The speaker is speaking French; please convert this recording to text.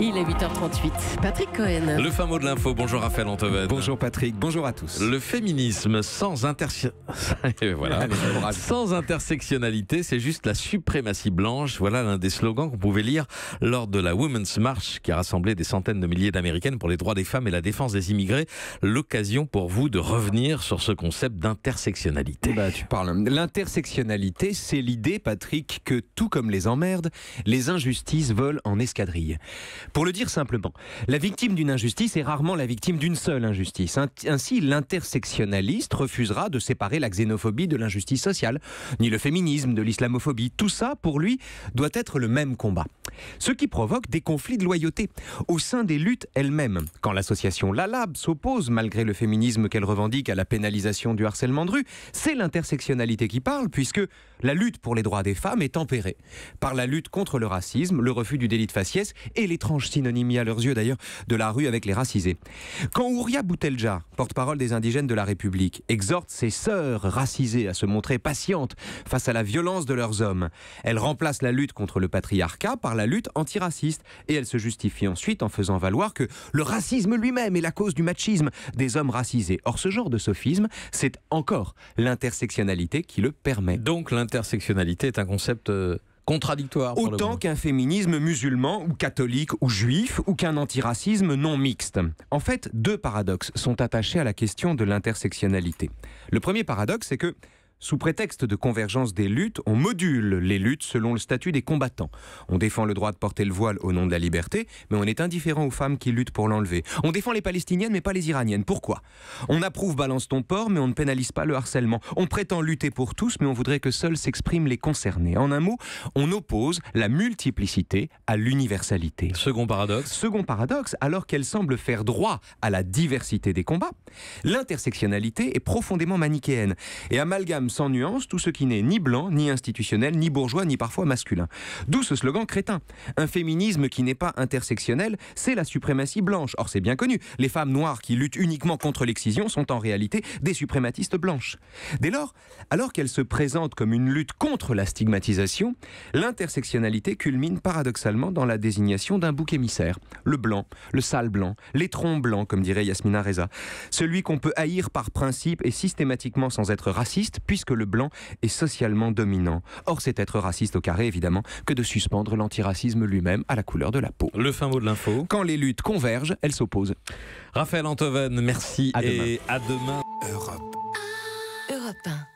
Il est 8h38. Patrick Cohen. Le fin mot de l'info. Bonjour Raphaël Antoven. Bonjour Patrick, bonjour à tous. Le féminisme sans sans intersectionnalité, c'est juste la suprématie blanche. Voilà l'un des slogans qu'on pouvait lire lors de la Women's March qui a rassemblé des centaines de milliers d'Américaines pour les droits des femmes et la défense des immigrés. L'occasion pour vous de revenir sur ce concept d'intersectionnalité. Tu parles. L'intersectionnalité, c'est l'idée, Patrick, que tout comme les emmerdes, les injustices volent en escadrille. Pour le dire simplement, la victime d'une injustice est rarement la victime d'une seule injustice. Ainsi, l'intersectionnaliste refusera de séparer la xénophobie de l'injustice sociale, ni le féminisme de l'islamophobie. Tout ça, pour lui, doit être le même combat. Ce qui provoque des conflits de loyauté au sein des luttes elles-mêmes. Quand l'association LALAB s'oppose, malgré le féminisme qu'elle revendique, à la pénalisation du harcèlement de rue, c'est l'intersectionnalité qui parle, puisque la lutte pour les droits des femmes est tempérée par la lutte contre le racisme, le refus du délit de faciès et l'étrange synonymie à leurs yeux d'ailleurs de la rue avec les racisés. Quand Ouria Boutelja, porte-parole des indigènes de la République, exhorte ses sœurs racisées à se montrer patientes face à la violence de leurs hommes, elle remplace la lutte contre le patriarcat par la lutte antiraciste et elle se justifie ensuite en faisant valoir que le racisme lui-même est la cause du machisme des hommes racisés. Or ce genre de sophisme, c'est encore l'intersectionnalité qui le permet. Donc l'intersectionnalité est un concept contradictoire. Autant qu'un féminisme musulman ou catholique ou juif ou qu'un antiracisme non mixte. En fait, deux paradoxes sont attachés à la question de l'intersectionnalité. Le premier paradoxe, c'est que sous prétexte de convergence des luttes, on module les luttes selon le statut des combattants. On défend le droit de porter le voile au nom de la liberté, mais on est indifférent aux femmes qui luttent pour l'enlever. On défend les Palestiniennes, mais pas les Iraniennes. Pourquoi ? On approuve Balance ton port, mais on ne pénalise pas le harcèlement. On prétend lutter pour tous, mais on voudrait que seuls s'expriment les concernés. En un mot, on oppose la multiplicité à l'universalité. Second paradoxe, alors qu'elle semble faire droit à la diversité des combats, l'intersectionnalité est profondément manichéenne et amalgame sans nuance tout ce qui n'est ni blanc, ni institutionnel, ni bourgeois, ni parfois masculin. D'où ce slogan crétin. Un féminisme qui n'est pas intersectionnel, c'est la suprématie blanche. Or, c'est bien connu. Les femmes noires qui luttent uniquement contre l'excision sont en réalité des suprématistes blanches. Dès lors, alors qu'elle se présente comme une lutte contre la stigmatisation, l'intersectionnalité culmine paradoxalement dans la désignation d'un bouc émissaire. Le blanc, le sale blanc, l'étron blanc, comme dirait Yasmina Reza. Celui qu'on peut haïr par principe et systématiquement sans être raciste, puisque le blanc est socialement dominant. Or, c'est être raciste au carré, évidemment, que de suspendre l'antiracisme lui-même à la couleur de la peau. Le fin mot de l'info. Quand les luttes convergent, elles s'opposent. Raphaël Antoven, merci à demain. Et à demain. Europe 1.